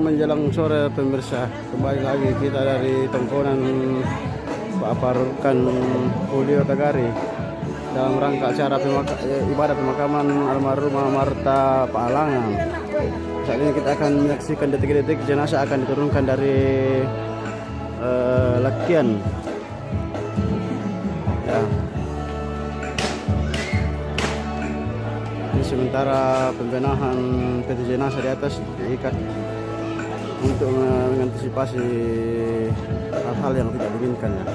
menjelang sore pemirsa, kembali lagi kita dari tongkonan Pak Parukan Ulio Tagari dalam rangka acara ibadah pemakaman almarhumah Marta Paalangan. Saat ini kita akan menyaksikan detik-detik jenazah akan diturunkan dari Lakian. Ya. Ini sementara pembenahan peti jenazah di atas diikat untuk mengantisipasi hal-hal yang tidak diinginkan ya.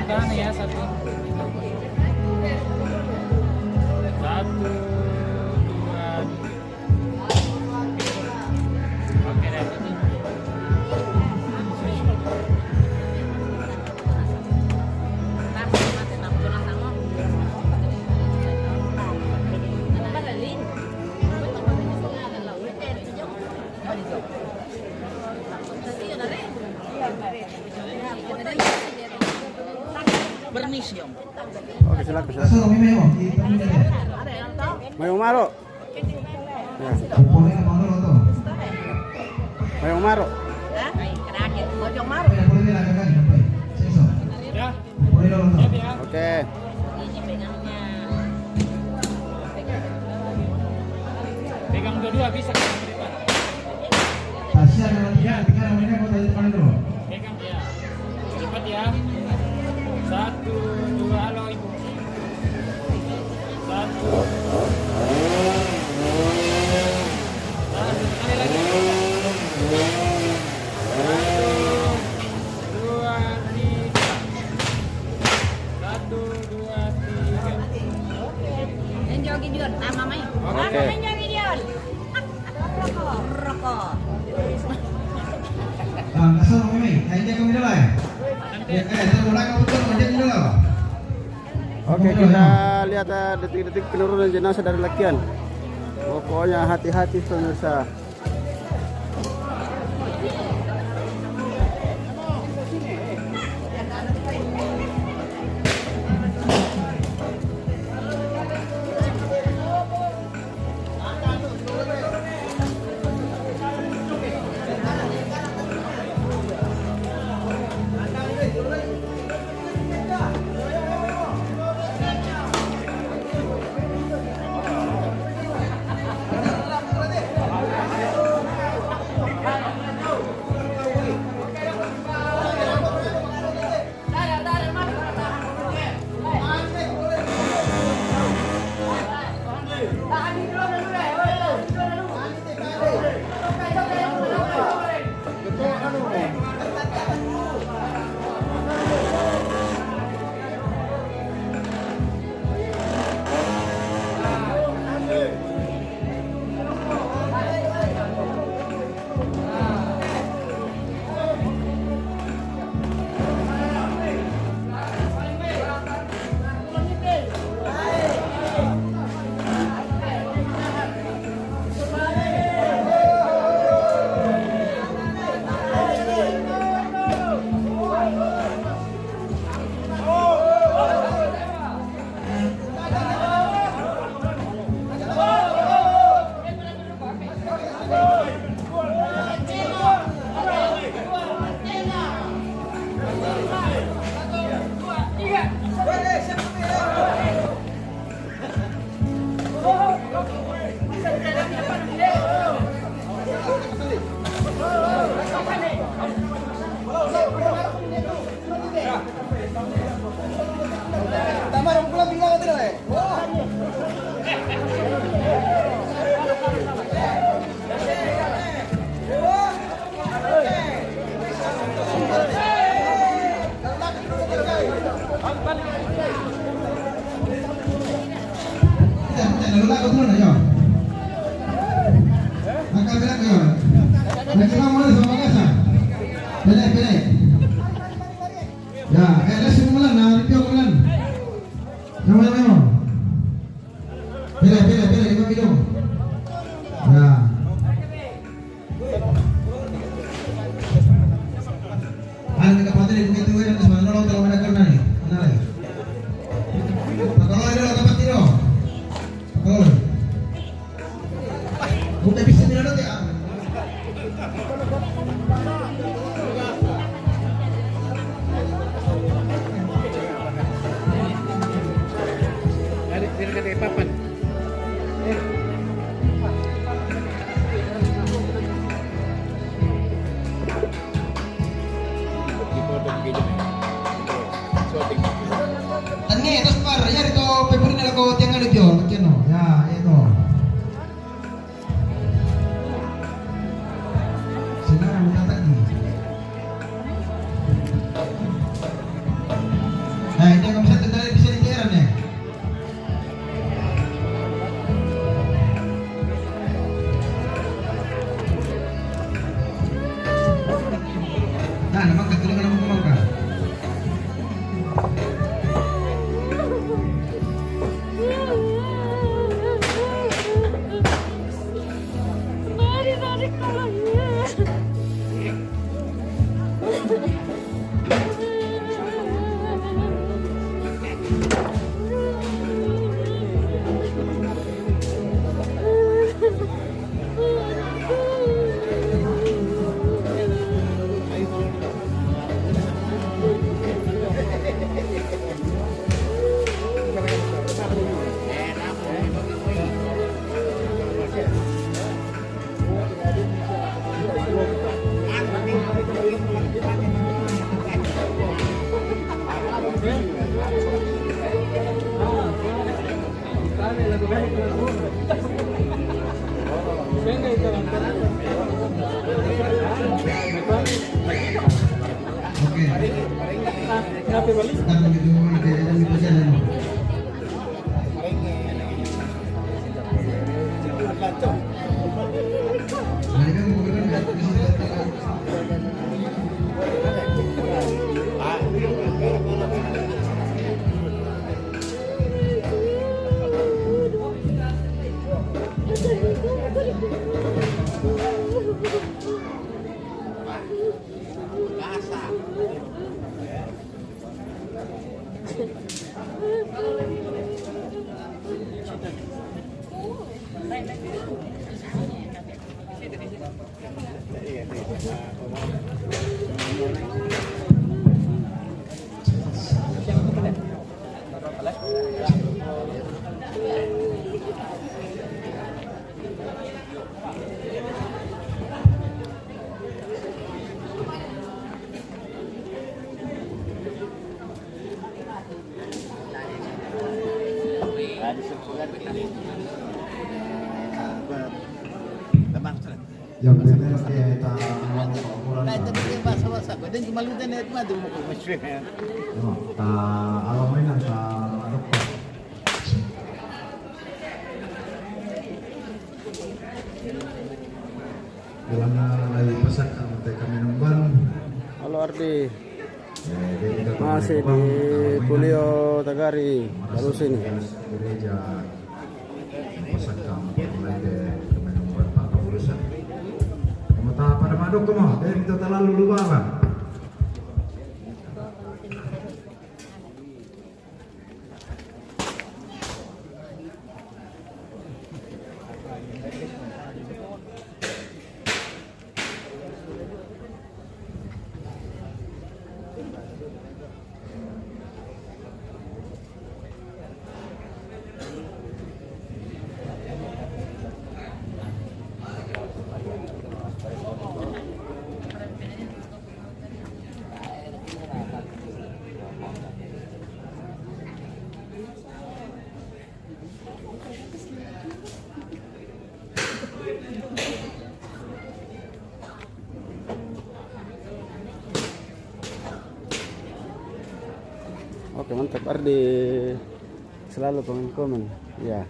Tahan ya, satu, dua, oke deh. Permisi om. Oke, silakan. Mayong Maro. Ya. Mayong Maro. Oke. Pegang dua-dua bisa. Pegang ya. Cepat ya. 1, 2, halo ibu. 1. Sekali lagi. 1, 2, 3. 1, 2, 3. Yang jogi Dion, nama Mai. Oke. Yang jogi Dion. Rokok. Oke, kita lihat detik-detik penurunan jenazah dari Lakian. Pokoknya hati-hati pemirsa. Wala ko tuloy na yun. Nagkabilang ko yun. Nagkita mo na sa magasa. Pili. Ya, let's simulan na. Review ko lang. Nama. Pili, 5 kilo. Ya. Ano ka kapatid, kung ito yun, mas manulong talaga na karna ni. Ano rin? Pagkakala nila kapatid o. Pagkakala. Kung nabisin nila natin ah. Dari kata papan. Tanya, terus par, ya itu paper ini lagu tiang ada jual, macam no, ya itu. Sekarang kita tadi. Nah ini kamu bisa tendang bisa dikeran ya. Nah, nampak keturunan kamu kemana? Oke. Kenapa balik? Kita begitu ada di perjalanan. Nah, ini kan bukan di sini. Yang benar kita orang Nah, itu dia bahasa-bahasa. Dan cuma lu dan itu mah dulu mau mesra. ta alam mainan ta dokter. Karena lagi pesan kami nombor. Halo Ardi. Masih di Pulio Tagari, Talusin. Gereja pesan kamu mulai dari nomor Pak Urusan. Kamu tahu pada madok kamu, dari itu terlalu luar lah. Oke, mantap Ardi. Selalu komen-komen. Ya.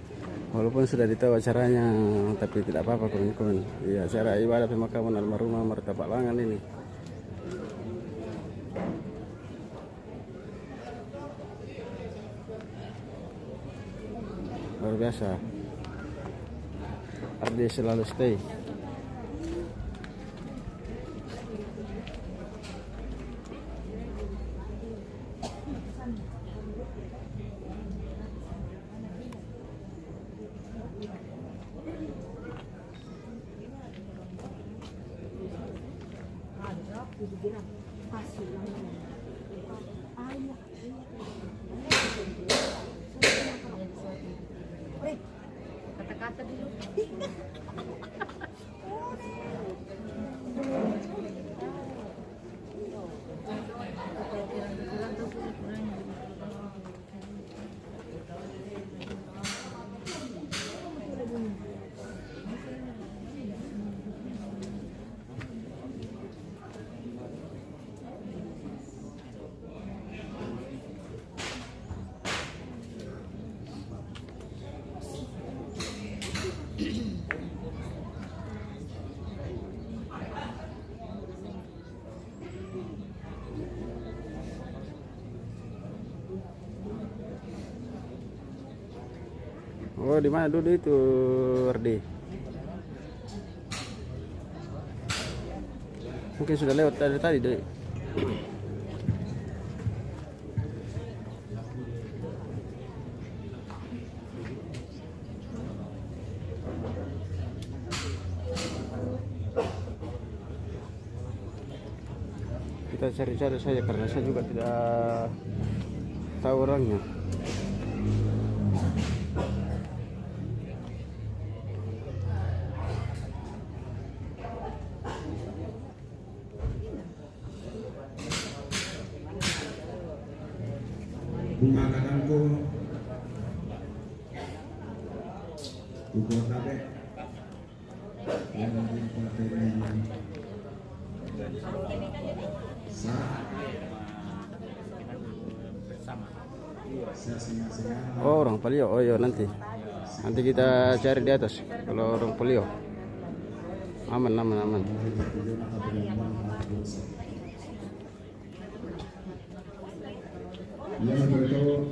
Walaupun sudah ditahu acaranya, tapi tidak apa-apa kawan-kawan. Iya, acara ibadah pemakaman almarhumah Marta Pak Langan ini. Luar biasa. Ardi selalu stay. Kata-kata dulu. Oh, di mana dulu itu, Ardi? Mungkin sudah lewat dari tadi deh. Kita cari-cari saja karena saya juga tidak tahu orangnya. Bunga kadangku Buku tabe yang dipakai sa Oh, orang polio. Oh iya, nanti kita cari di atas. Kalau orang polio aman. Ya, begitu.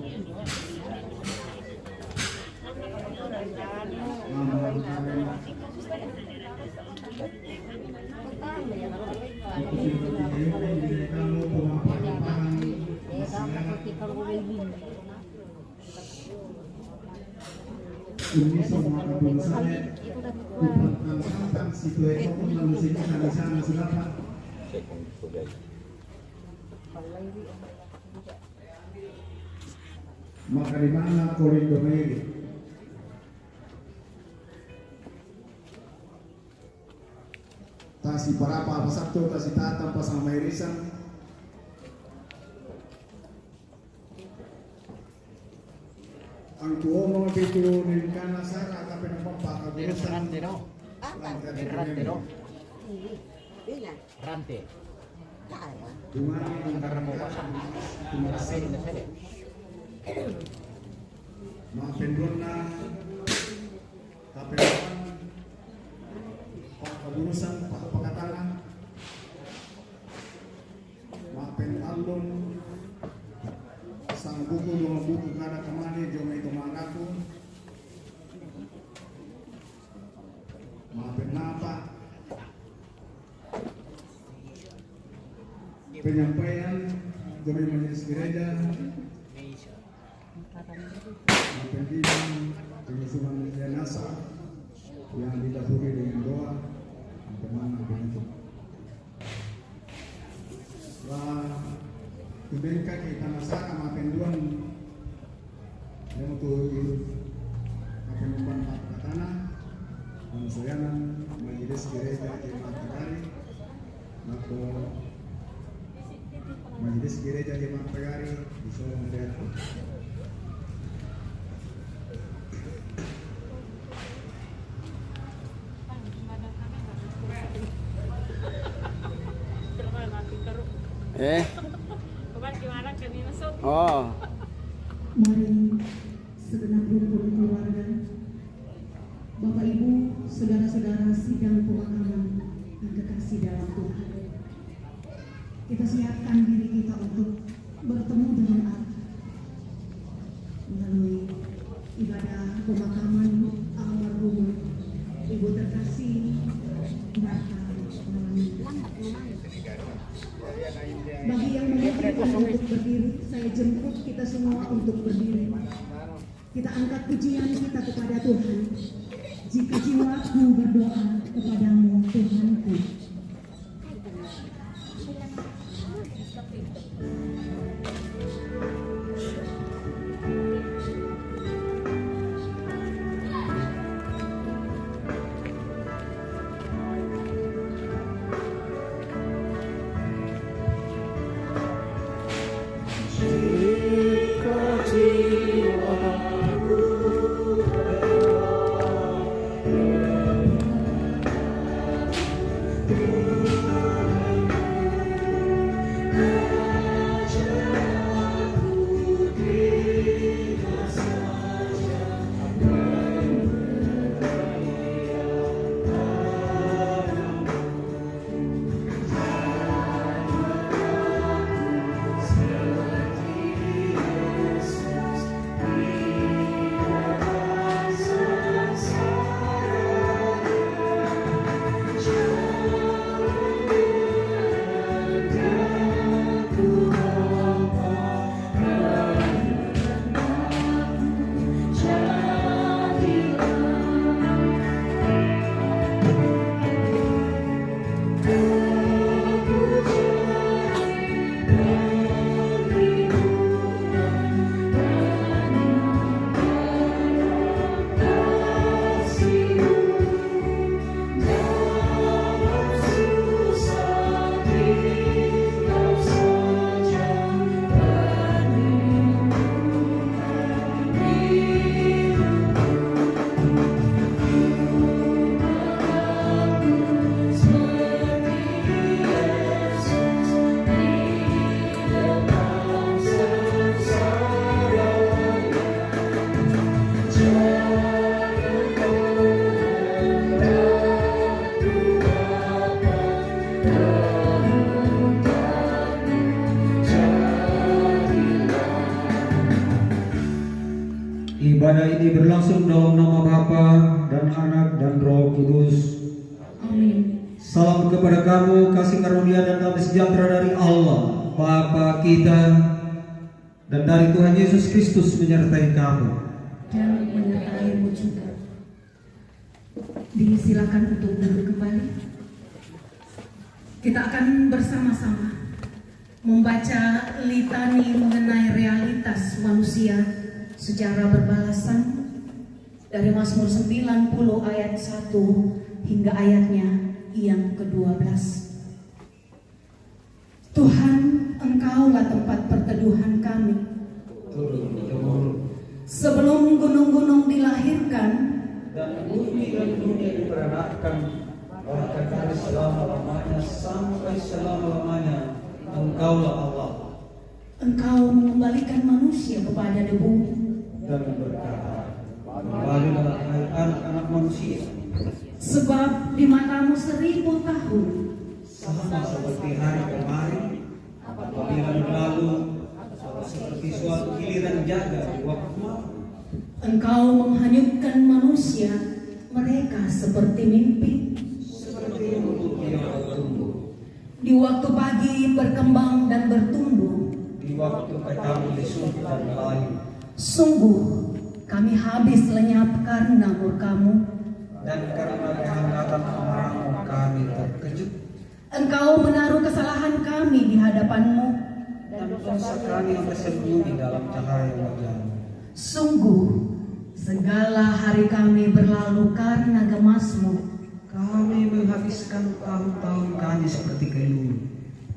Ini semua kebiasaan tentang situasi manusia sana siapa? Maka di mana koridor ini? Tasi parapa pasakto tasi tata pasang mairisan. Ang tuo mga pito nilikana sara tapi napapaka gurusan. Rante. Dumani ang karanasan. Mga pendon na kapelapan pagkagurusan, pagkatalan mga penalon sang buku mga buku kada kamani jom ito mga ako mga penapa penyampaian dari majelis gereja pendidikan penyusunan jenazah yang didahului dengan doa bagaimana begitu. Diberikan kita masyarakat mapenduan yang untuk mapenduan tanah pengusulan majelis gereja Jemaat Tegari atau majelis gereja Jemaat Tegari di Solo Depok. Oh. Mari segenap rumpun keluarga Bapak Ibu, saudara-saudara sidang pemakaman yang kekasih dalam Tuhan. Kita siapkan diri kita untuk bertemu dengan Allah melalui ibadah pemakaman almarhum Ibu terkasih Martha Maulani. Bagi yang membutuhkan untuk berdiri, saya jemput kita semua untuk berdiri. Kita angkat pujian kita kepada Tuhan. Jika jiwaku berdoa kepadamu, Tuhanku. Ibadah ini berlangsung dalam nama Bapa dan Anak dan Roh Kudus. Amin. Salam kepada kamu, kasih karunia dan damai sejahtera dari Allah Bapa kita dan dari Tuhan Yesus Kristus menyertai kamu. Dan menyertaimu juga. Disilakan untuk duduk kembali. Kita akan bersama-sama membaca litani mengenai realitas manusia secara berbalasan dari Mazmur 90 ayat 1 hingga ayatnya yang ke-12. Tuhan, Engkaulah tempat perteduhan kami. Sebelum gunung-gunung dilahirkan Dan bumi dan dunia diperanakan, bahkan dari selama-lamanya sampai selama-lamanya, Engkaulah Allah. Engkau mengembalikan manusia kepada debu Dan berkata, kembalilah hai anak-anak manusia, sebab di matamu 1000 tahun sama seperti hari kemarin, apabila berlalu, seperti suatu giliran jaga di waktu malam. Engkau menghanyutkan manusia, mereka seperti mimpi. Seperti rumput yang bertumbuh, Di waktu pagi berkembang dan bertumbuh. di waktu petang disut dan layu. Sungguh kami habis lenyap karena murka-Mu. Dan karena kehangatan amarahmu kami terkejut, Engkau menaruh kesalahan kami di hadapan-Mu. dan dosa kami bersembunyi dalam cahaya wajah-Mu. Sungguh segala hari kami berlalu karena gemas-Mu. Kami menghabiskan tahun-tahun kami seperti kelulu.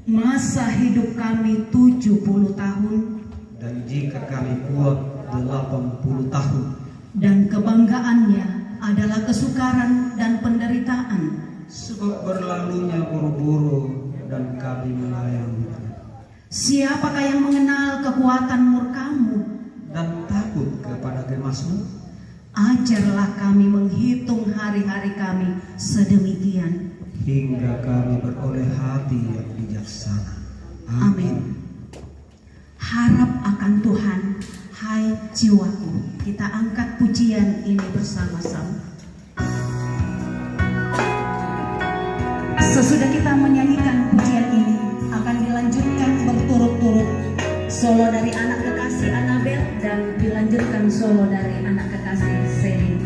Masa hidup kami 70 tahun. Dan jika kami kuat 80 tahun, Dan kebanggaannya adalah kesukaran dan penderitaan. sebab berlalunya buru-buru dan kami melayang. Siapakah yang mengenal kekuatan murka-Mu? Dan takut kepada gemas-Mu. Ajarlah kami menghitung hari-hari kami sedemikian. hingga kami beroleh hati yang bijaksana. Amin. Harap akan Tuhan, hai jiwaku. Kita angkat pujian ini bersama-sama. Sesudah kita menyanyikan pujian ini, akan dilanjutkan berturut-turut solo dari anak kekasih Anabel dan dilanjutkan solo dari anak kekasih Selin.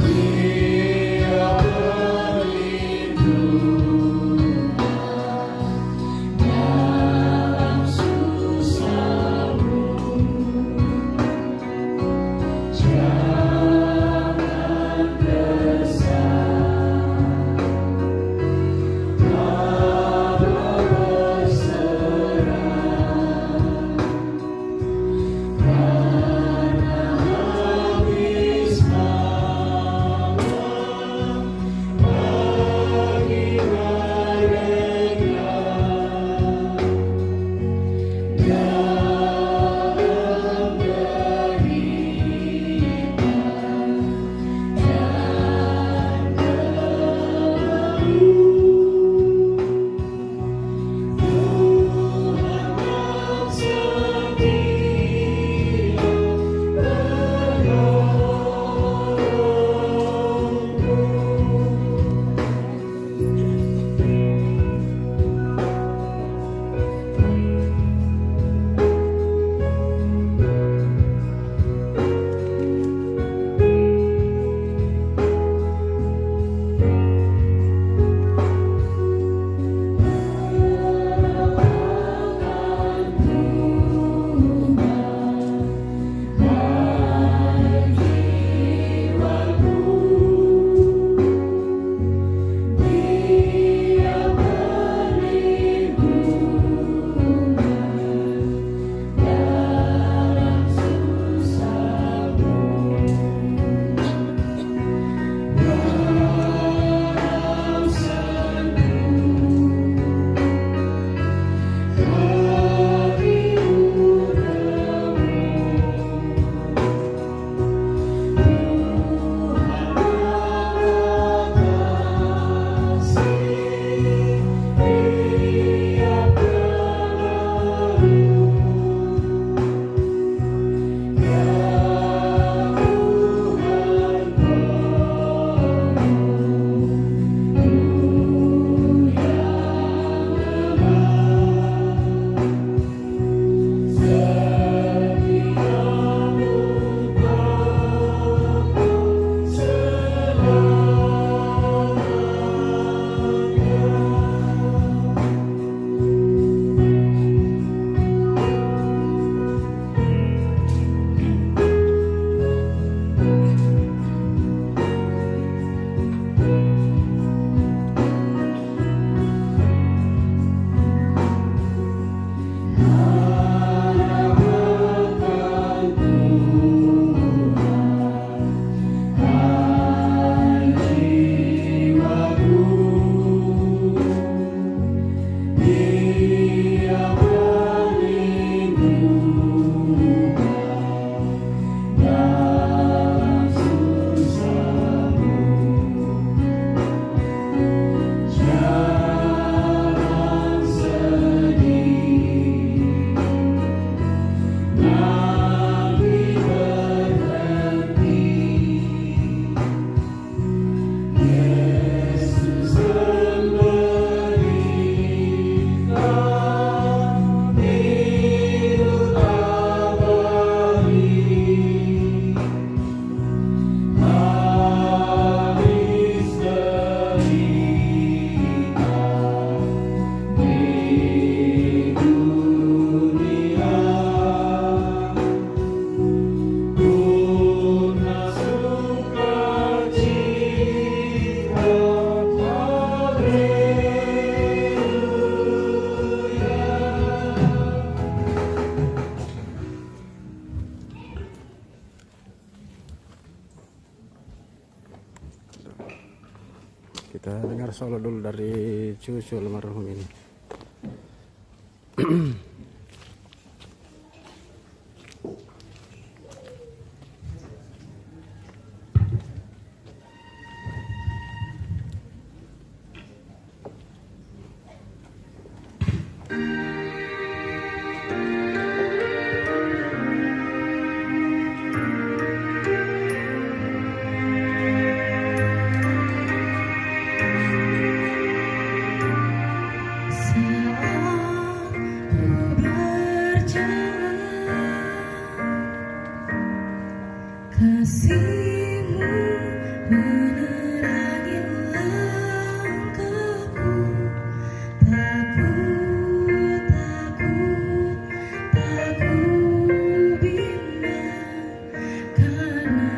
Dia Kita dengar solo dulu dari cucu almarhum ini. Kasih-Mu menerangi langkahku, takut, tak ku bimbang, karena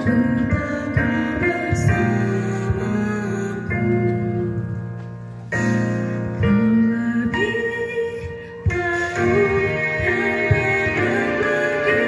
Ku takkan bersamaku. Kau lebih tahu yang berbagi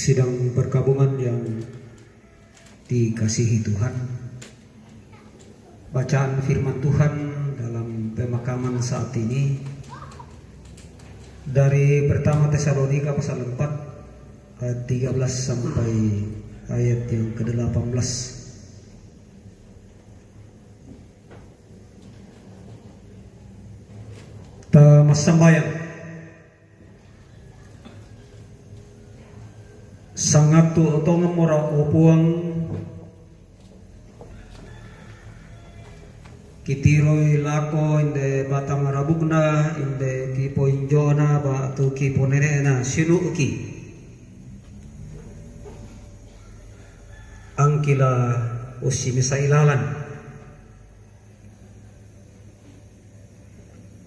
Sidang perkabungan yang dikasihi Tuhan, bacaan firman Tuhan dalam pemakaman saat ini dari pertama Tesalonika pasal 4 ayat 13 sampai ayat yang ke-18. Masambayan sangatu otong mora upuang kitiroi lako inde batang marabugna inde kipo injona ba tu kipo nerena sinu uki angkila usi misailalan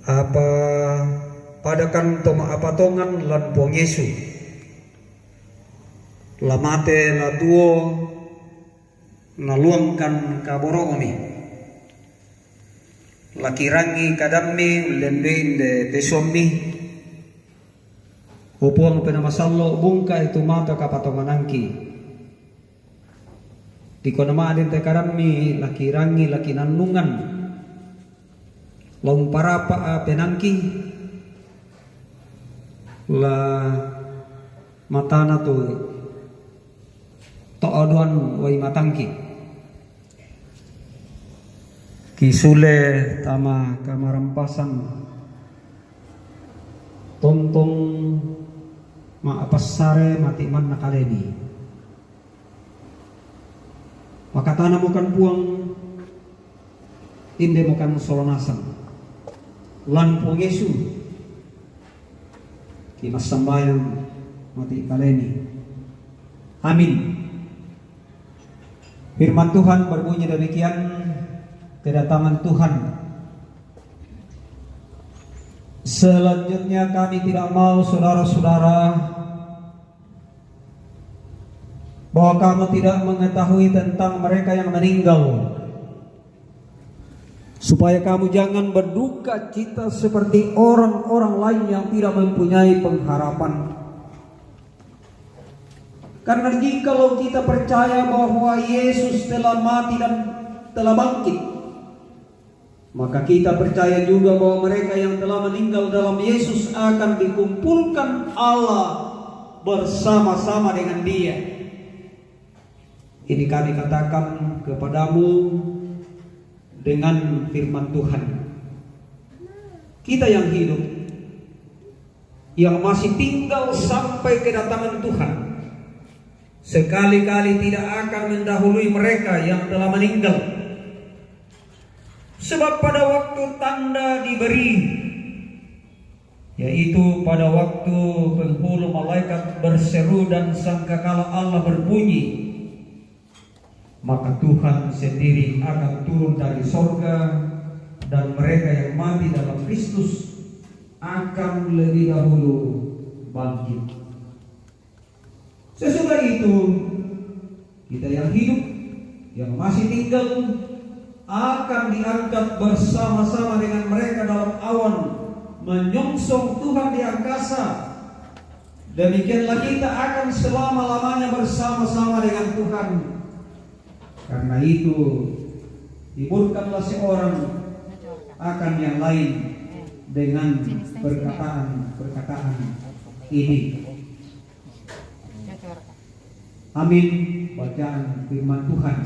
apa padakan toma apa tongan lan pong Yesu lamate la duo naluangkan kaboromi lakirangi kadammi lembein de besommi upuang penamasallo bungka itu mata kapatonganangki di konama adin te kadammi lakirangi lakinanungan long parapa penangki la matana tu to'oduan wai matangki kisule tama kamarampasan tontong maapasare mati man nakaleni makatana bukan puang inde bukan solonasan lan pong Yesu kinas sambayang mati kaleni. Amin. Firman Tuhan berbunyi demikian, kedatangan Tuhan. Selanjutnya kami tidak mau saudara-saudara bahwa kamu tidak mengetahui tentang mereka yang meninggal, supaya kamu jangan berduka cita seperti orang-orang lain yang tidak mempunyai pengharapan. Karena jikalau kita percaya bahwa Yesus telah mati dan telah bangkit, maka kita percaya juga bahwa mereka yang telah meninggal dalam Yesus akan dikumpulkan Allah bersama-sama dengan Dia. Ini kami katakan kepadamu dengan firman Tuhan. Kita yang hidup, yang masih tinggal sampai kedatangan Tuhan, sekali-kali tidak akan mendahului mereka yang telah meninggal. Sebab pada waktu tanda diberi, yaitu pada waktu penghulu malaikat berseru dan sangkakala Allah berbunyi, maka Tuhan sendiri akan turun dari sorga, dan mereka yang mati dalam Kristus akan lebih dahulu bangkit. Sesudah itu kita yang hidup, yang masih tinggal, akan diangkat bersama-sama dengan mereka dalam awan menyongsong Tuhan di angkasa. Demikianlah kita akan selama-lamanya bersama-sama dengan Tuhan. Karena itu hiburkanlah seorang akan yang lain dengan perkataan ini. Amin. Bacaan firman Tuhan.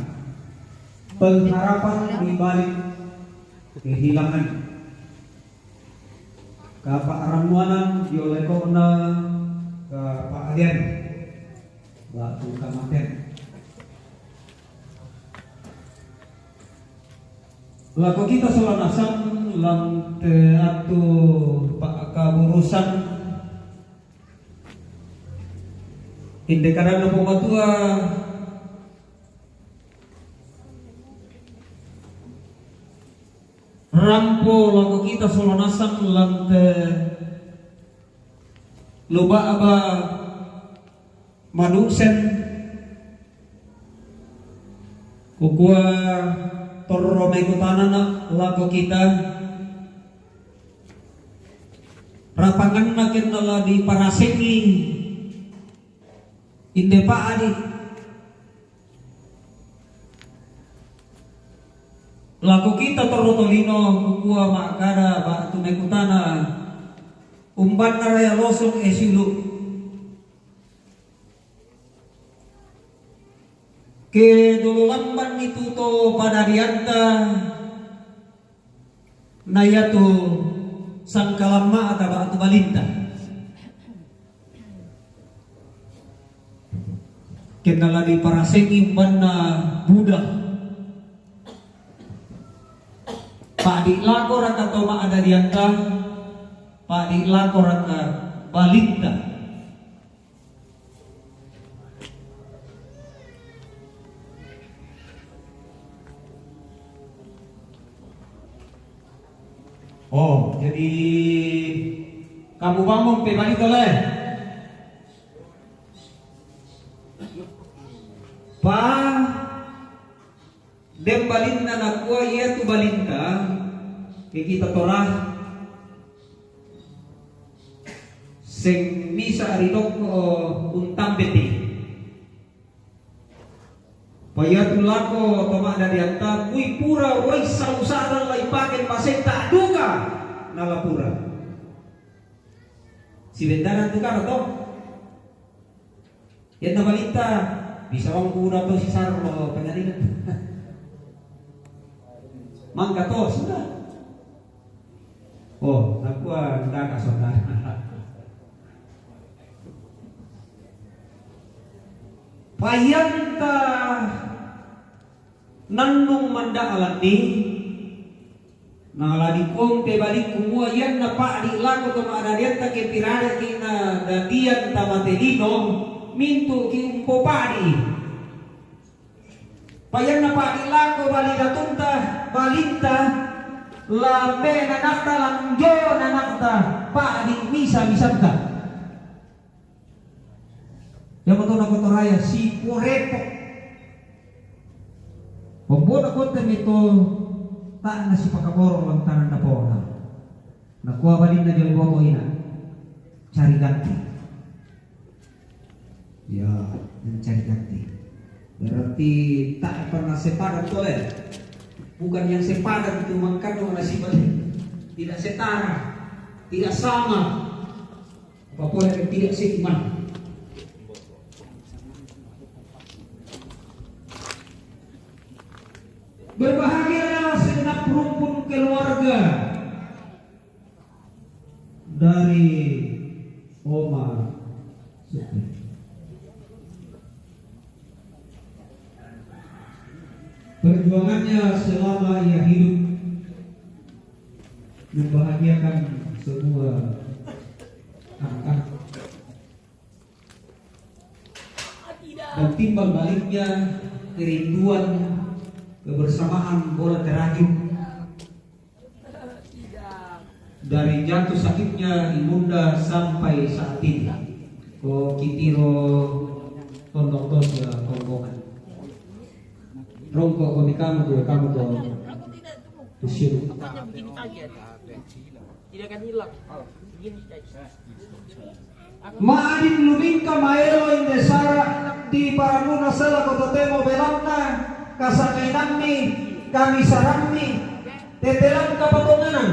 Pengharapan di balik kehilangan. Kapa aramuanan diolekona ke Pak Adian. Waktu kamaten. Laku kita selanasan lantai atu Pak Kaburusan indekaran nopo matua rampo laku kita selanasan lantai loba aba maduksen kukua torro mekutana lagu kita rapangan nakin nala di parasengi inde pa adi lagu kita torro tolino kukua makada batu mekutana umban naraya losong esilu kedululamban itu to pada dianta nayatu sangkalama atau balinta kenala di parasengi banna budak Pak di lakor raka toma ada dianta Pak di lakor raka balinta oh jadi kamu bangun pe balik oleh pa dem balinta nakua ia tu balinta ke kita torah sing bisa arinok untang beti paya tulako toma dari anta kui pura wai salusaran lai paken paseng tak duka nala pura si bendaran tu kan atau yan na balita bisa orang pura to si sarlo penyaringan mangga to sudah oh nakua ndak saudara payanta nandung manda alani naladi kong te balik kumua yan na pa di lago to ada dian ta ke pirada kina dadian ta matelino mintu ki umpo padi payan na pa di lago balida tunta balinta lambe nanakta langjo nanakta pa di misa misanta yang betul nak raya si kurepo pembuat aku itu tak nasi pakaboro lang tanan na po nakuha balik na jali bobo ina cari ganti ya mencari ganti berarti tak pernah sepadan toleh bukan yang sepadan itu mengkandung nasi balik tidak setara tidak sama apapun yang tidak seiman. Berbahagialah segenap rumpun keluarga dari Oma Supri. Perjuangannya selama ia hidup membahagiakan semua anak-anak dan timbal baliknya kerinduan kebersamaan bola terajun dari jatuh sakitnya ibunda sampai saat ini ko kitiro tondok tos ya kongkongan rongko kami kamu tuh tusiru tidak akan hilang maadin lumingka maelo indesara di paramuna sela kototemo belamna kasakainamni kami saramni tetelan kapatonganan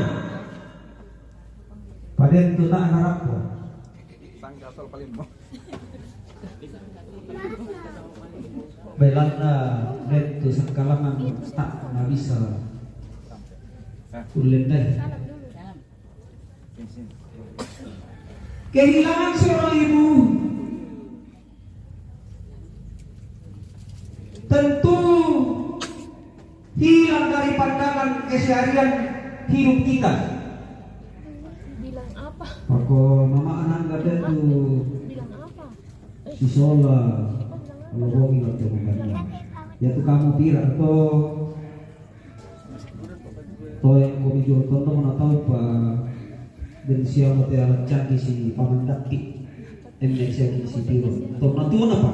paden tu tak harap ko belanda net tu sakalangan tak na bisa ulendai kehilangan seorang ibu tentu hilang dari pandangan keseharian hidup kita. Bilang apa? Ako mama anak gada tu Bilang apa? sisola lobongi waktu bukan. Ya tu kamu pira to yang kami jual tonton mana tahu pa dan siapa teh alat canggih si pamandaki Indonesia si piro. To natuan apa?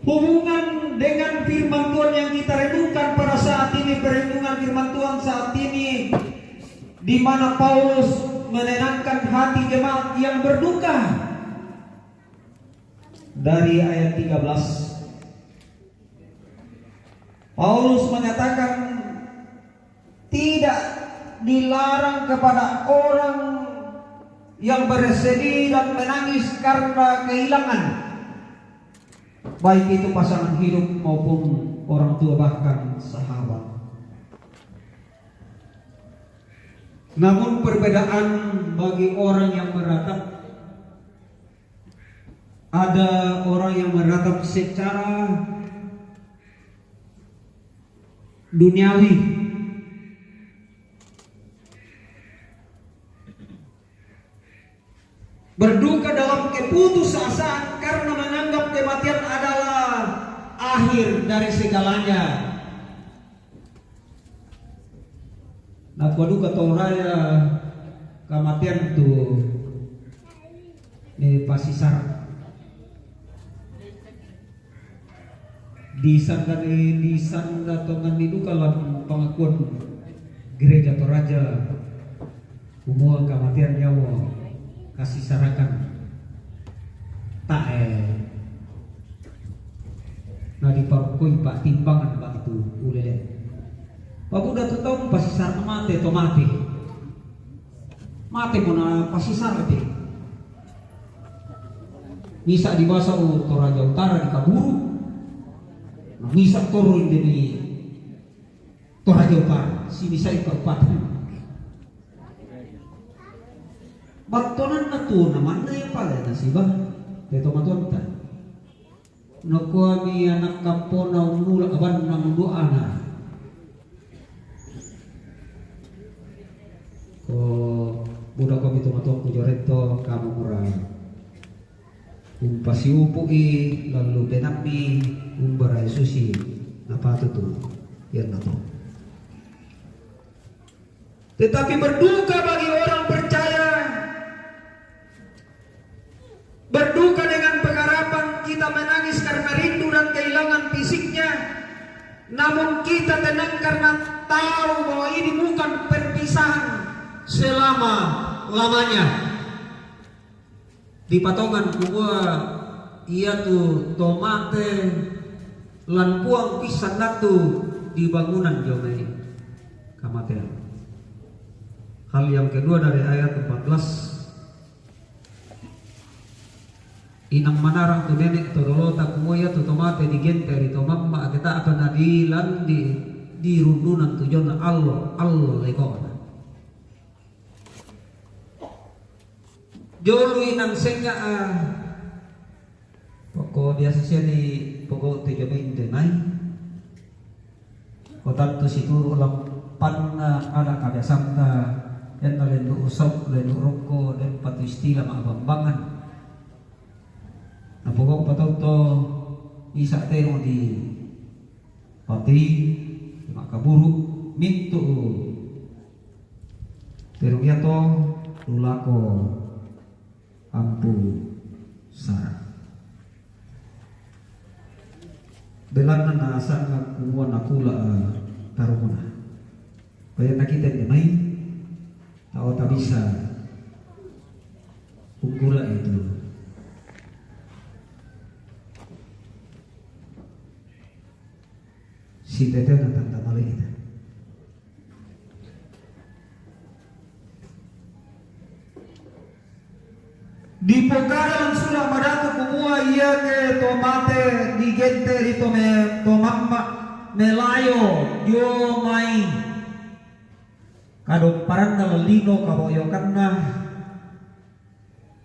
Hubungan dengan firman Tuhan yang kita renungkan pada saat ini, perlindungan firman Tuhan saat ini, di mana Paulus menenangkan hati jemaat yang berduka. Dari ayat 13, Paulus menyatakan tidak dilarang kepada orang yang bersedih dan menangis karena kehilangan, baik itu pasangan hidup maupun orang tua bahkan sahabat. Namun perbedaan bagi orang yang meratap, ada orang yang meratap secara duniawi, berduka dalam keputusasaan karena menganggap kematian adalah akhir dari segalanya. Nah, duka toraya kematian itu pasisar di sanda tongan itu kalau pengakuan gereja Toraja umur kematian nyawa kasih sarakan tak nah diparkoi pak timbangan pak itu ulele pak udah tuh tahu pasti sar mati atau mati mana pasti sar deh bisa di bahasa Toraja Utara di Kaburu, bisa turun di Toraja Utara si bisa di kabupaten batonan na to naman na yung pala na si ba? Teto matonta. Nakuha mi anak kampo na umula aban na mundo ana. Ko budak kami tumatong ko joreto kamu murah. Pasiupo lalu denami umbaray susi napato to. Yan na to. Tetapi berduka bagi orang percaya, berduka dengan pengharapan kita menangis karena rindu dan kehilangan fisiknya, namun kita tenang karena tahu bahwa ini bukan perpisahan selama-lamanya. Di patongan gua ia tuh tomate lan puang pisang natu di bangunan jomai kematian. Hal yang kedua dari ayat 14, inang manarang tu nenek tu dolota kumoya tu tomate di genteri tu mamma kita akan adilan di rundunan tu jona Allah lekona jolu inang senga pokok biasa siya di pokok tu joma intenay kotak tu situ ulang pan ada kabiasang dan lalu usap lalu rokok dan patu istilah mabambangan. Nah pokok patau to isa tero di pati makaburu mintu tero ya to lulako ampu sara belan na asa kuwa nakula taruna kaya nakita ni may tao tak bisa ukura itu. Si tete na tanda mali kita. Di pekaran sudah madatu kumua iya ke tomate di gente di tomamma melayo yo mai kadong parang nalalino kaboyokan na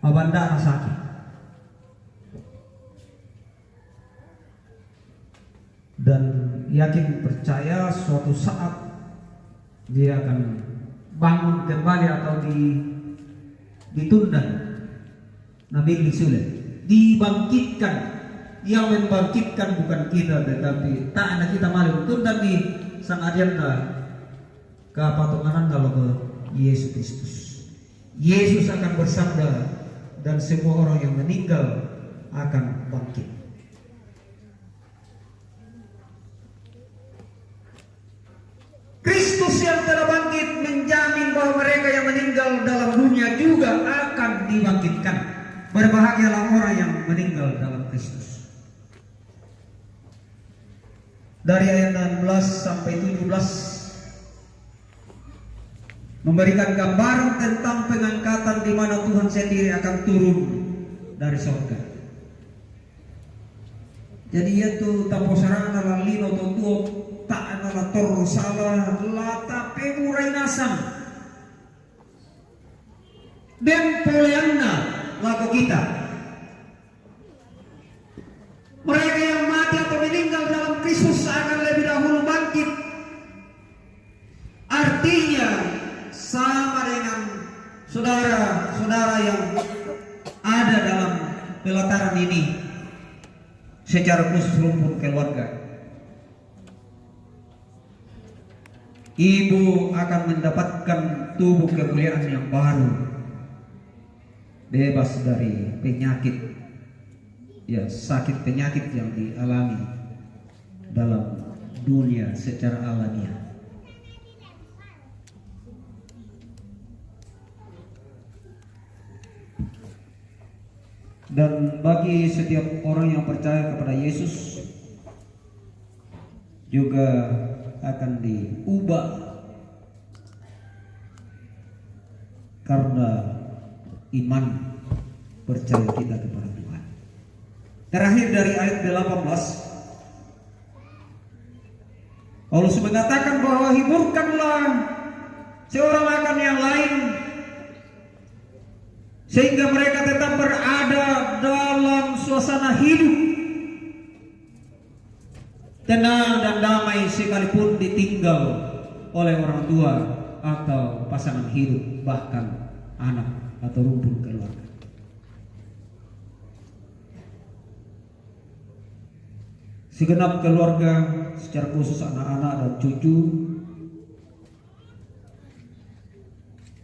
mabanda na sakit dan yakin percaya suatu saat dia akan bangun kembali atau ditunda nabi sulit dibangkitkan. Yang membangkitkan bukan kita tetapi tak ada kita malu tunda nih sang adianta kepatunganan kalau ke Yesus Kristus. Yesus akan bersabda dan semua orang yang meninggal akan bangkit. Kristus yang telah bangkit menjamin bahwa mereka yang meninggal dalam dunia juga akan dibangkitkan. Berbahagialah orang yang meninggal dalam Kristus. Dari ayat 16 sampai 17 memberikan gambaran tentang pengangkatan di mana Tuhan sendiri akan turun dari surga. Jadi itu taposarana lalino tutuo tak nala tor salah lata pemurai nasam dan poleanna laku kita. Mereka yang mati atau meninggal dalam Kristus akan lebih dahulu bangkit. Artinya sama dengan saudara-saudara yang ada dalam pelataran ini, secara khusus rumpun keluarga. Ibu akan mendapatkan tubuh kemuliaan yang baru, bebas dari penyakit, ya sakit penyakit yang dialami dalam dunia secara alamiah. Dan bagi setiap orang yang percaya kepada Yesus juga akan diubah karena iman percaya kita kepada Tuhan. Terakhir dari ayat 18, Paulus mengatakan bahwa hiburkanlah seorang akan yang lain sehingga mereka tetap berada dalam suasana hidup tenang dan damai sekalipun ditinggal oleh orang tua atau pasangan hidup, bahkan anak atau rumpun keluarga. Segenap keluarga, secara khusus anak-anak dan cucu,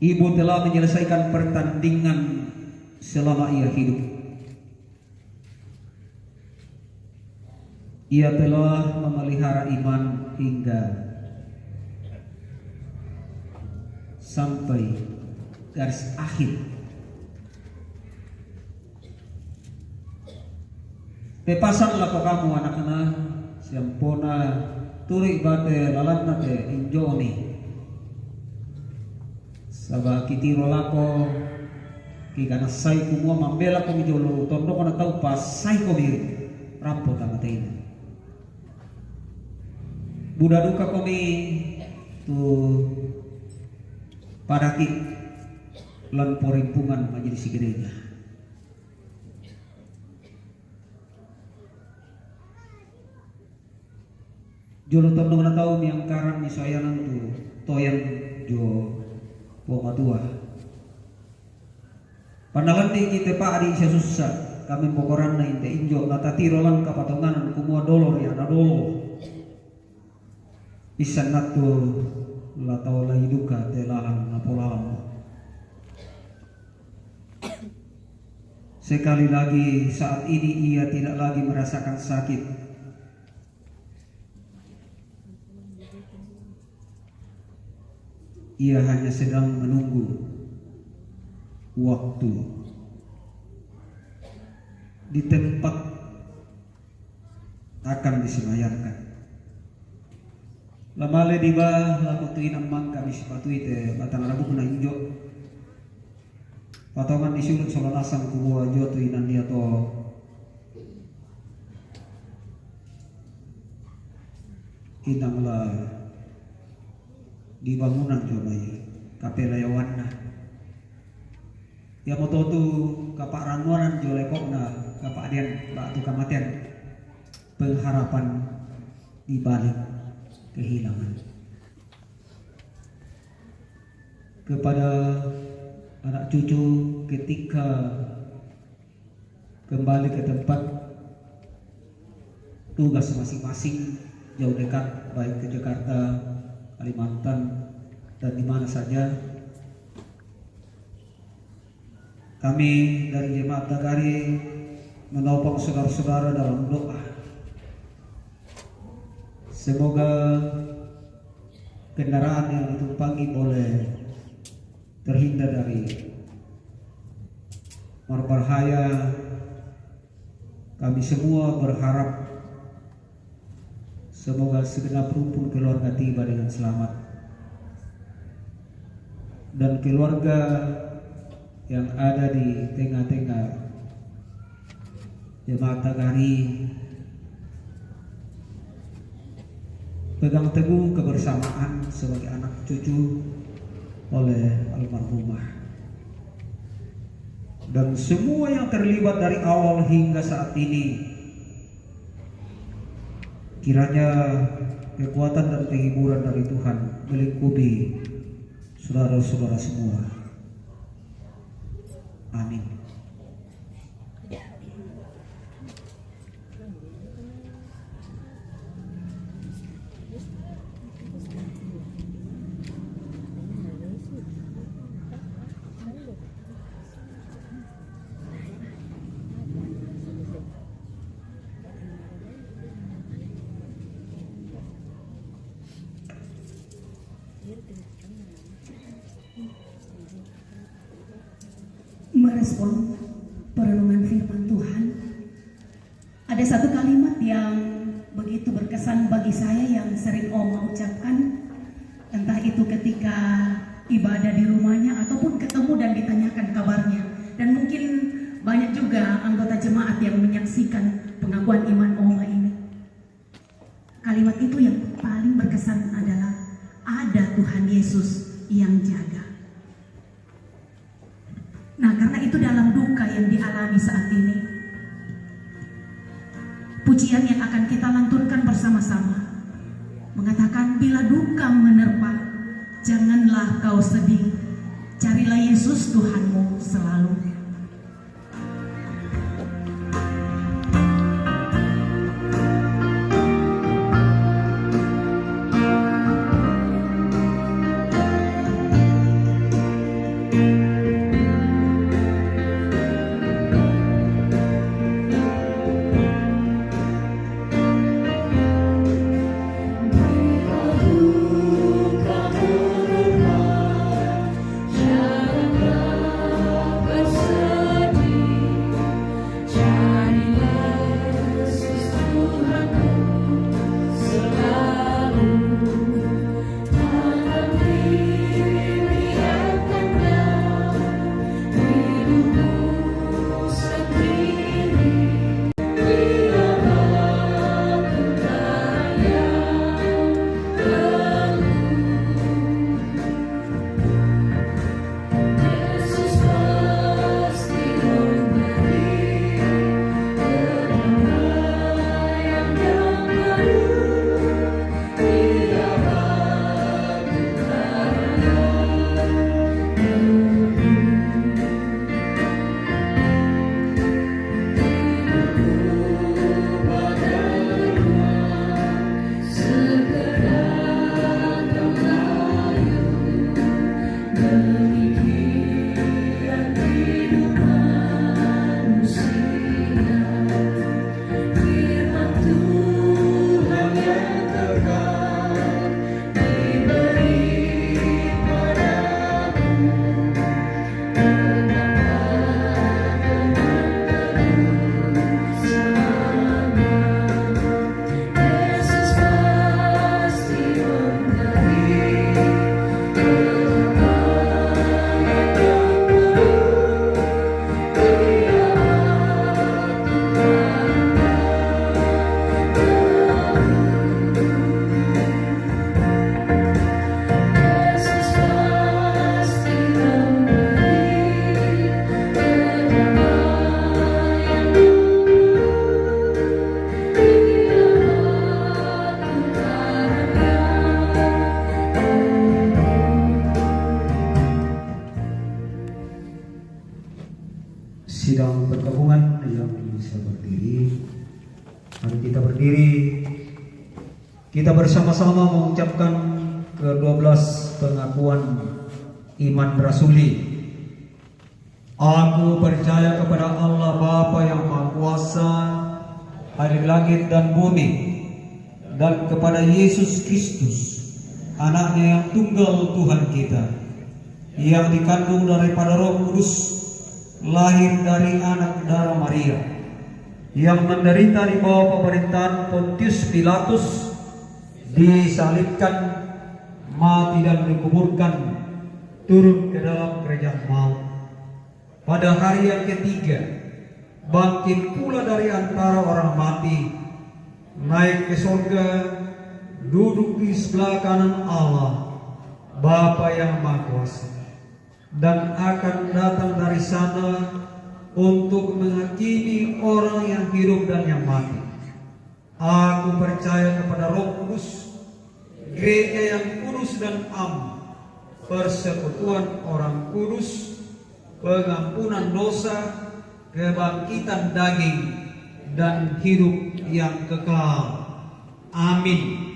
ibu telah menyelesaikan pertandingan selama ia hidup. Ia telah memelihara iman hingga sampai garis akhir. Pepasanlah kau kamu anak-anak, siampona turi bate lalatna te injoni. Sabah kitiro lako kikana sai kumua mambela kami jolo tondo kana tau pas sai komi rampo tama teina. Buddha duka kami tu padaki lan porimpungan majelis gereja. Jolo tondo kana tau miang karang ni sayanan tu toyan jo poma tua. Pandalanti kita pak adi isa susah kami pokoran na inte injo natatiro lang kapatonganan kumua dolor ya na dolo. Isan natu latau lagi duka telalang napolalang. Sekali lagi saat ini ia tidak lagi merasakan sakit. Ia hanya sedang menunggu waktu di tempat akan disemayamkan. Lamale diba laku tuinan mangka misipatu ite batang rabu kena injo patongan disulut solonasang kubuah jo tuinan dia to inanglah di bangunan coba ya kapela yawanna ya moto tu kapak ranuaran jo lekokna kapak adian batu kamatian pengharapan di balik kehilangan. Kepada anak cucu ketika kembali ke tempat tugas masing-masing jauh dekat, baik ke Jakarta, Kalimantan dan di mana saja, kami dari Jemaat Nagari menopang saudara-saudara dalam doa. Semoga kendaraan yang ditumpangi boleh terhindar dari berbahaya. Kami semua berharap semoga segenap rumpun keluarga tiba dengan selamat. dan keluarga yang ada di tengah-tengah jemaat Tagari. Pegang teguh kebersamaan sebagai anak cucu oleh almarhumah. Dan semua yang terlibat dari awal hingga saat ini, kiranya kekuatan dan penghiburan dari Tuhan melingkupi saudara-saudara semua. Amin. Merespon perenungan firman Tuhan, ada satu kalimat yang begitu berkesan bagi saya yang sering Oma ucapkan, entah itu ketika ibadah di rumahnya ataupun ketemu dan ditanyakan kabarnya. Dan mungkin banyak juga anggota jemaat yang menyaksikan pengakuan iman Oma ini. Kalimat itu yang paling berkesan adalah ada Tuhan Yesus yang jaga. Nah, karena itu dalam duka yang dialami saat ini, pujian yang akan kita lantunkan bersama-sama mengatakan, bila duka menerpa, janganlah kau sedih, carilah Yesus Tuhanmu selalu. Sidang pergabungan yang bisa berdiri, mari kita berdiri. Kita bersama-sama mengucapkan ke-12 pengakuan iman rasuli. Aku percaya kepada Allah Bapa yang Maha Kuasa, hari langit dan bumi, dan kepada Yesus Kristus, anaknya yang tunggal Tuhan kita, yang dikandung daripada Roh Kudus, lahir dari anak darah Maria, yang menderita di bawah pemerintahan Pontius Pilatus, disalibkan, mati dan dikuburkan, turun ke dalam kerajaan maut. Pada hari yang ketiga, bangkit pula dari antara orang mati, naik ke surga, duduk di sebelah kanan Allah, Bapa yang Maha Kuasa, dan akan datang dari sana untuk menghakimi orang yang hidup dan yang mati. Aku percaya kepada Roh Kudus, gereja yang kudus dan am, persekutuan orang kudus, pengampunan dosa, kebangkitan daging, dan hidup yang kekal. Amin.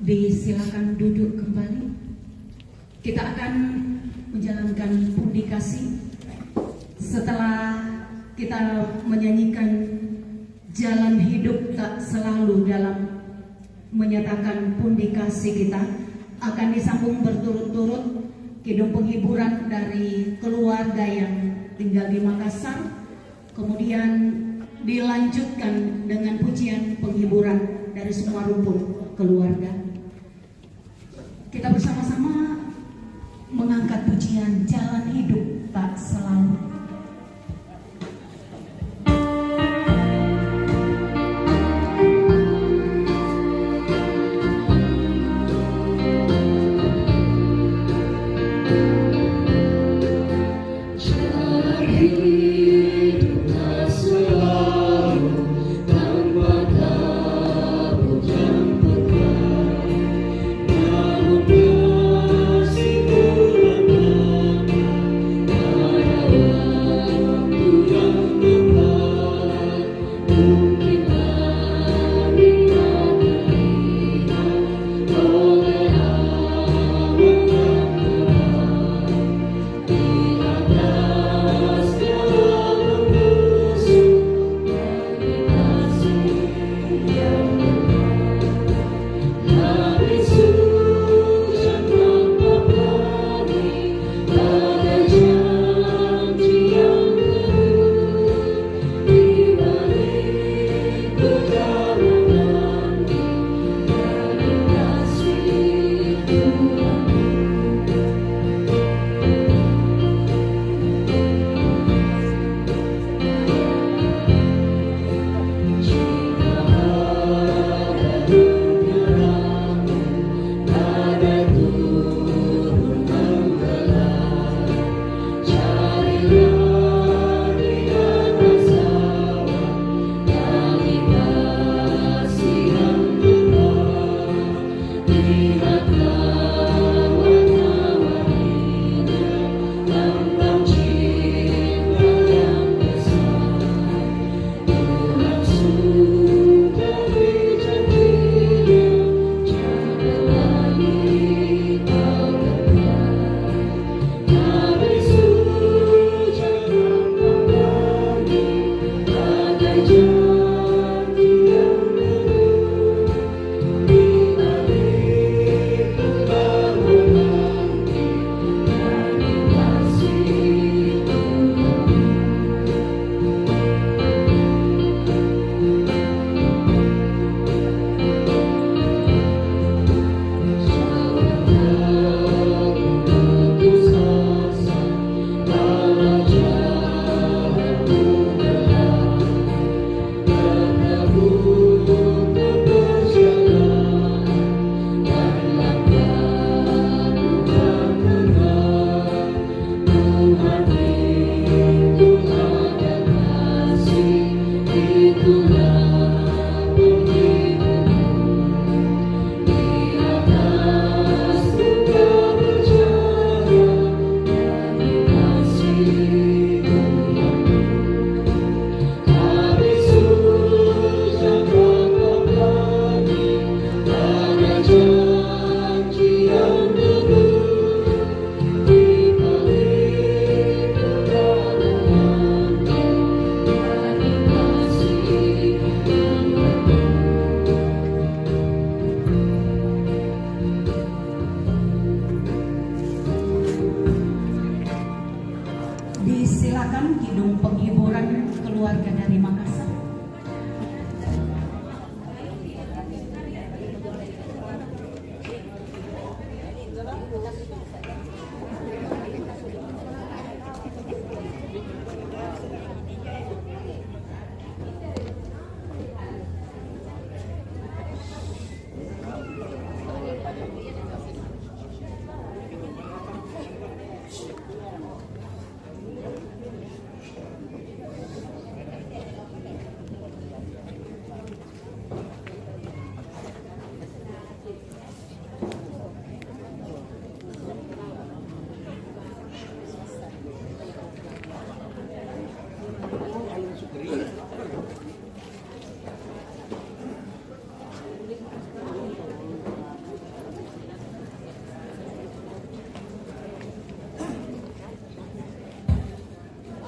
Disilakan duduk kembali. Kita akan menjalankan pundi kasih. Setelah kita menyanyikan jalan hidup tak selalu dalam menyatakan pundi kasih kita, akan disambung berturut-turut kidung penghiburan dari keluarga yang tinggal di Makassar, kemudian dilanjutkan dengan pujian penghiburan dari semua rumpun keluarga. Kita bersama-sama mengangkat pujian jalan hidup tak selalu. Kasih Tuhan,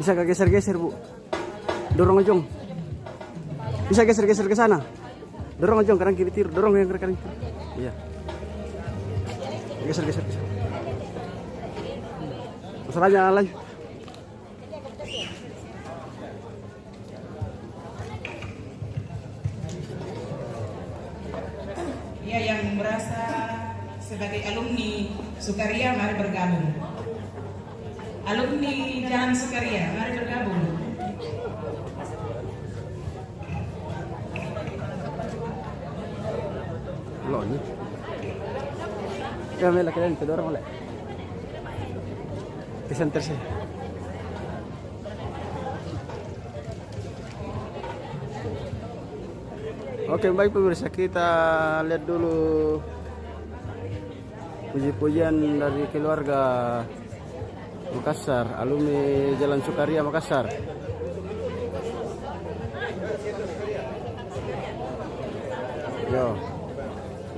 Bisa gak geser-geser, Bu? Dorong Ojong. Bisa geser-geser ke sana. Dorong Ojong kanan kiri tir, dorong yang kanan kiri. Iya. Geser-geser. Masalahnya lanjut. Ya, yang merasa sebagai alumni Sukaria, mari bergabung. Alumni Jalan Sukaria, mari bergabung. Lo ni. Kami lah kalian tu dorong oleh. Ke center sih. Oke, baik pemirsa, kita lihat dulu puji-pujian dari keluarga Makassar, alumni Jalan Sukaria Makassar. Yo,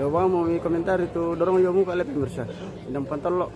lo bang mau komentar itu dorong yo muka lihat pemirsa, indang pantol lo.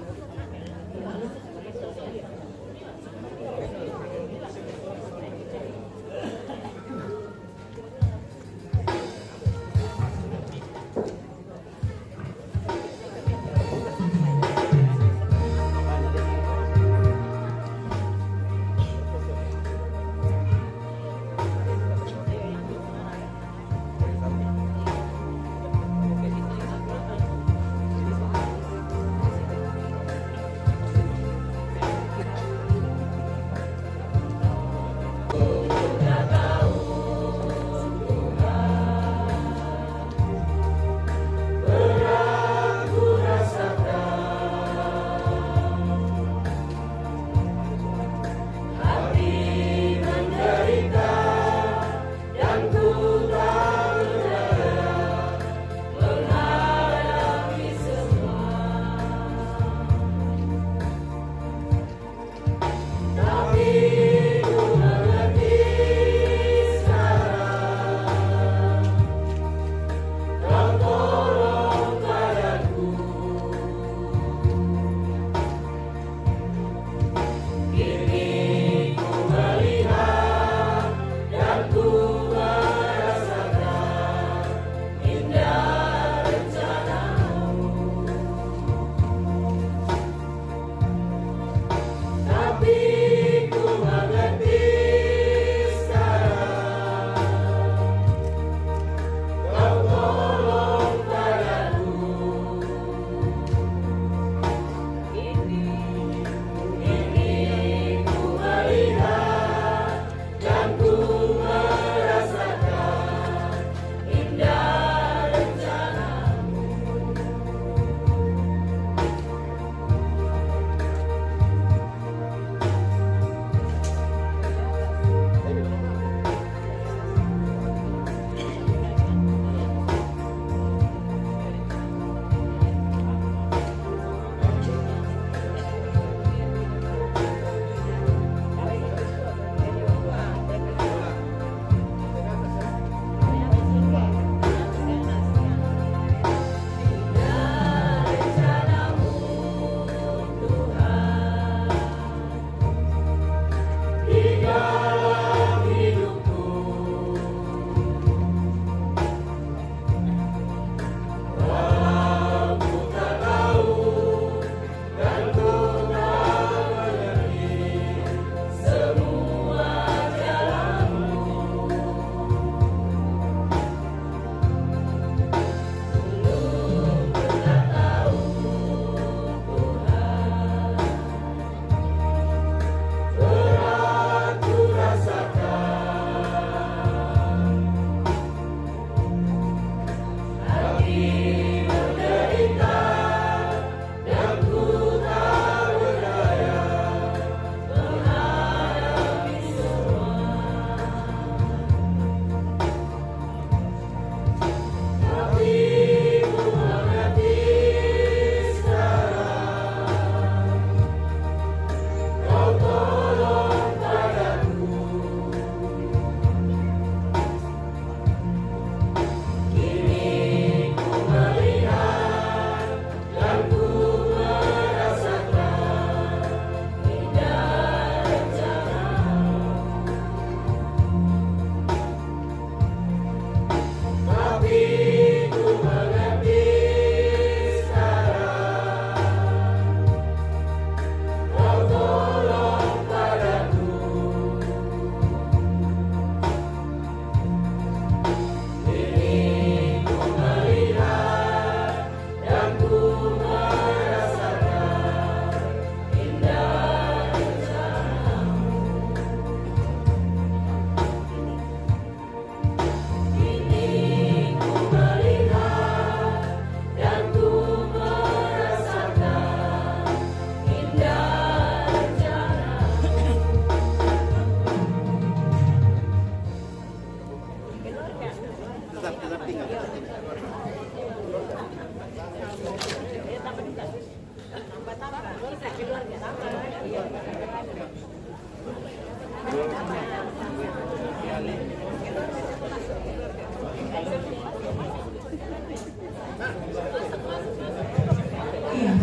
Iya,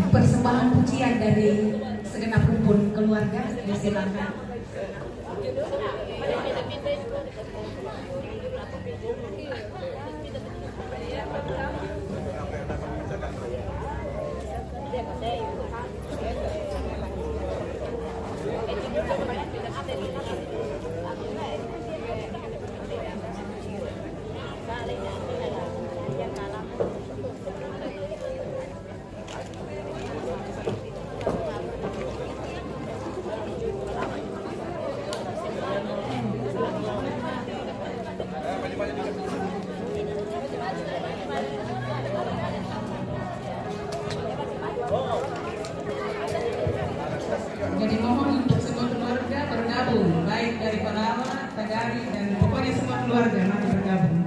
persembahan pujian dari segenap rumpun keluarga disilakan. Jadi mohon untuk semua keluarga bergabung, baik dari Palawa, Tagari, dan pokoknya semua keluarga mari bergabung.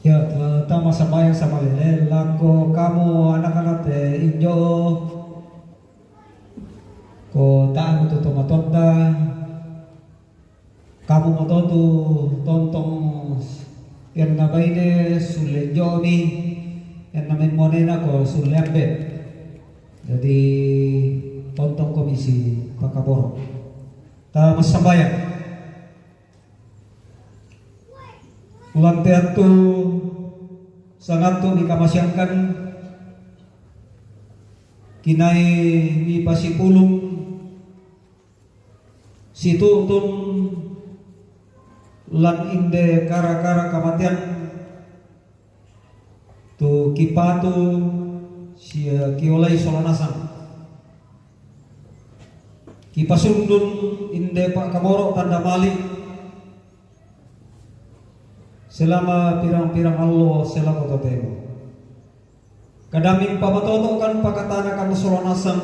Ya, tama sambayang sama lele lako kamu anak-anak injo ko taan to tomatonda kamu mototu tontong yang nabaine sulle jomi yang namin monena ko sulle ambe jadi tontong komisi pakaboro ta masambayang ulang teatu sangat tu dikamasyangkan kinai di pasipulung situtun lan inde kara-kara kamatian tu kipatu sia kiolai solanasan kipasundun inde pak kamoro tanda malik selama pirang-pirang Allah selama totemo kadaming pamatoto kan pakatana kan solanasan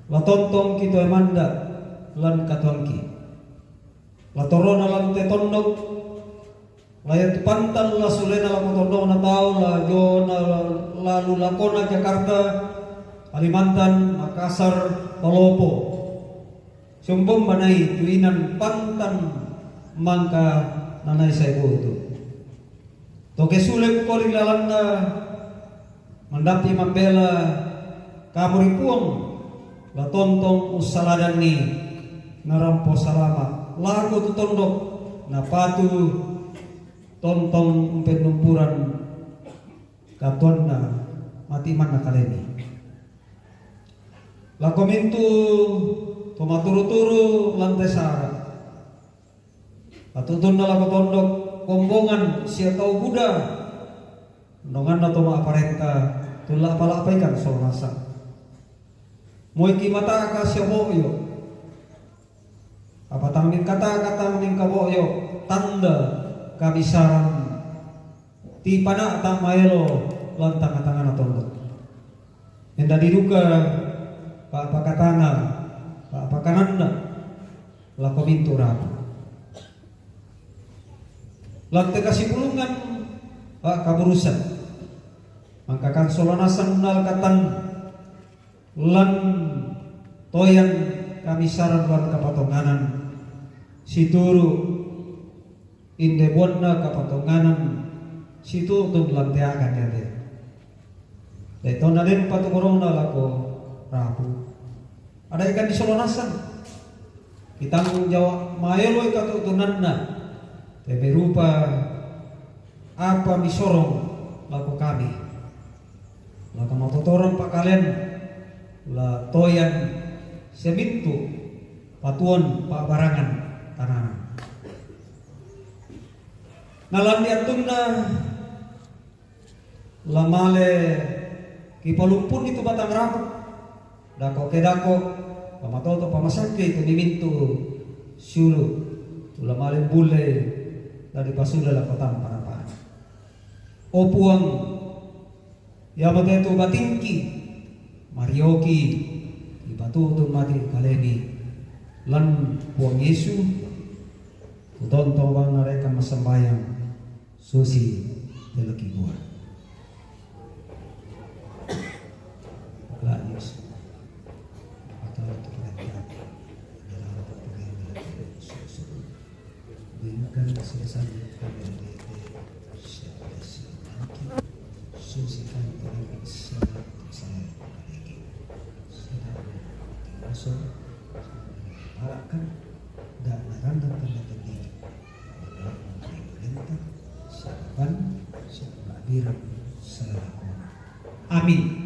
latontong kito emanda lan katongki latorona lan tetondok layat pantan la sulena la kotondok na tao la jona lalu lakona Jakarta Kalimantan Makassar Palopo sumbong banai tuinan pantan mangka nanay sa ibu itu. Toke sulit ko rin lalanda mandapi mambela kamuripuang latontong usaladan ni narampo salama lago tutondok na patu tontong umpenumpuran katon na matiman na kaleni. Lakomintu tumaturu-turu lantai sara atutun na lago tondok kombongan siya tau Buddha nongan na tuma aparenta tulak palapaikan solnasa moy kimata ka siya boyo apatang min kata-kata min kaboyo tanda kabisaran ti pana ta maelo lantang tangan na tondok enda diduga pakatana pakananda lako mintura lantai kasih pulungan kaburusan mangkakan solanasan nal katan lan toyan kamisaran lan kapatonganan situru inde buatna kapatonganan situ untuk lantai akan yade dito na din patukurong na lako rapu ada ikan di solanasan kitang jawab mayeloy katutunan na tebe rupa apa misorong laku kami laka matotoran pak kalian la toyan semintu patuan pak barangan tananan nalan diatuna lamale kipalumpun itu batang rambut dako kedako pamatoto pamasake kunimintu syulu lamale bule dari pasuda la kotang panapaan opuang yamatetu batingki marioki ibatutu mati kaleni lan puang Yesu utonto bang mereka masambayang susi teleki gua la Yesu atau itu perintah adalah bukan selesai susikan orang sangat sangat lagi masuk harapkan dan naranda tanda tanda pemerintah sahabat kehadiran selakuna. Amin.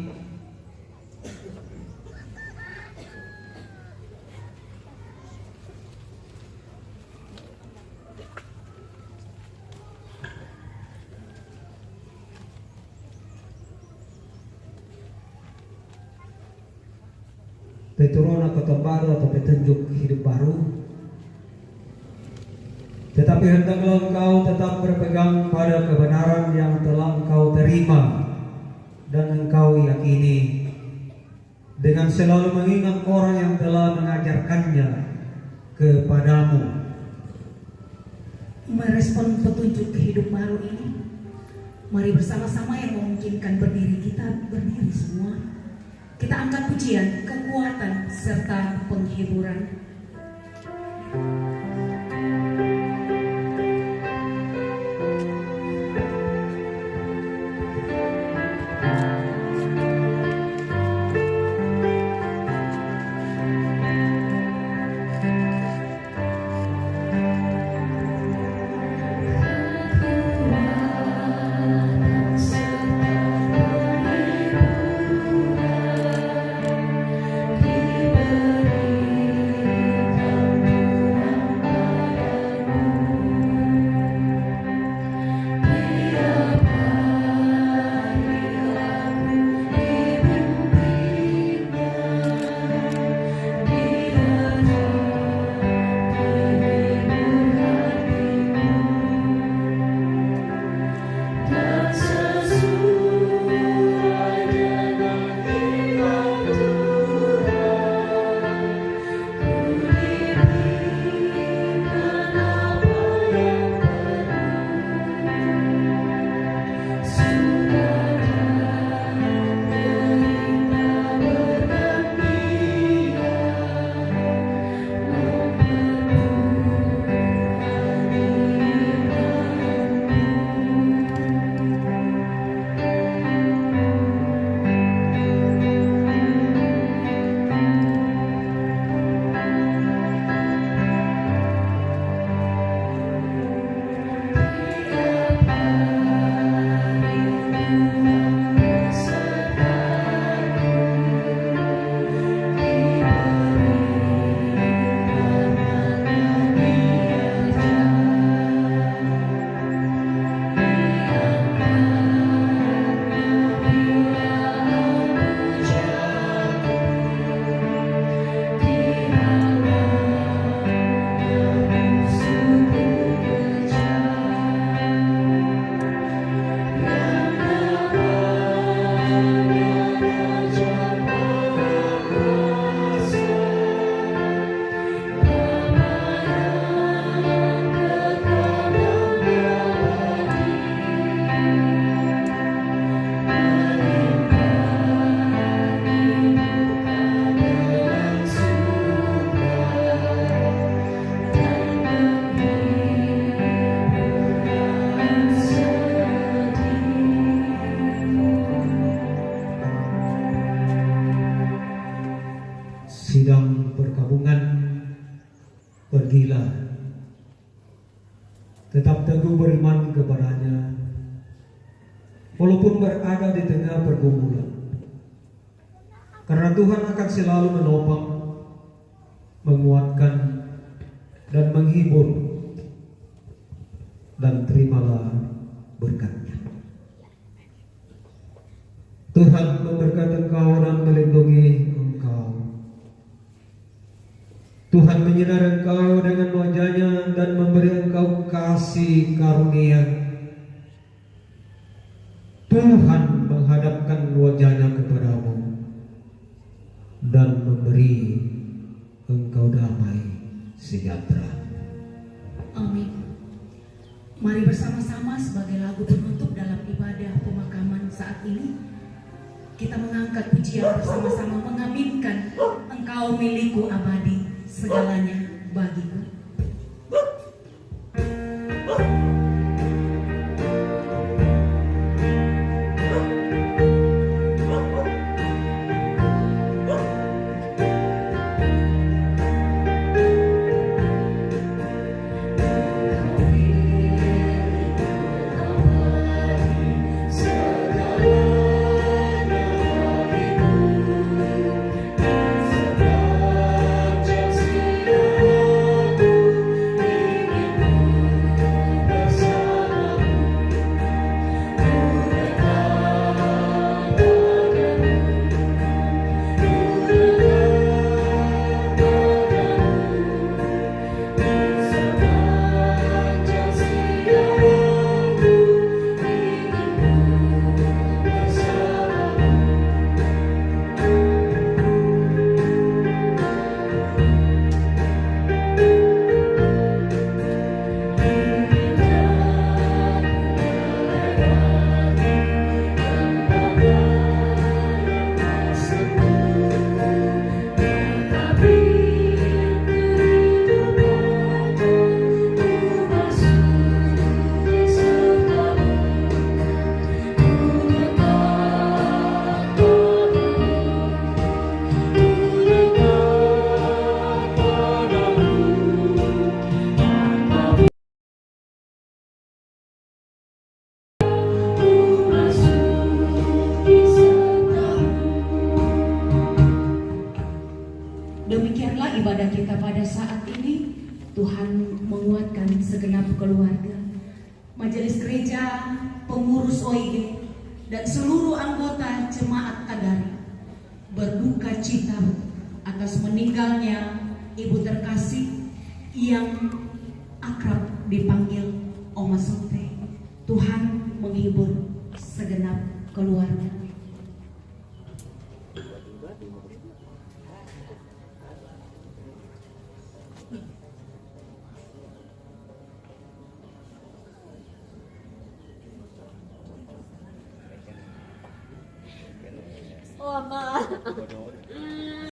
Peturona kota baru atau petunjuk hidup baru. Tetapi hendaklah engkau tetap berpegang pada kebenaran yang telah engkau terima dan engkau yakini, dengan selalu mengingat orang yang telah mengajarkannya kepadamu. Merespon petunjuk hidup baru ini, mari bersama-sama yang memungkinkan berdiri, kita berdiri semua. Kita angkat pujian, kekuatan, serta penghiburan. Sidang perkabungan, pergilah, tetap teguh beriman kepadanya, walaupun berada di tengah pergumulan, karena Tuhan akan selalu menopang, menguatkan, dan menghibur, dan terimalah berkat-Nya. Tuhan memberkati engkau dan melindungi engkau. Tuhan menyinari engkau dengan wajah-Nya dan memberi engkau kasih karunia. Tuhan menghadapkan wajah-Nya kepadamu dan memberi engkau damai sejahtera. Amin. Mari bersama-sama sebagai lagu penutup dalam ibadah pemakaman saat ini, kita mengangkat pujian bersama-sama mengaminkan Engkau milikku abadi, segalanya bagiku. kepada kita pada saat ini. Tuhan menguatkan segenap keluarga, majelis gereja, pengurus OIG, dan seluruh anggota jemaat Tagari berduka cita atas meninggalnya ibu terkasih yang akrab dipanggil Oma Sote. Tuhan menghibur segenap keluarga. Oh, Ma.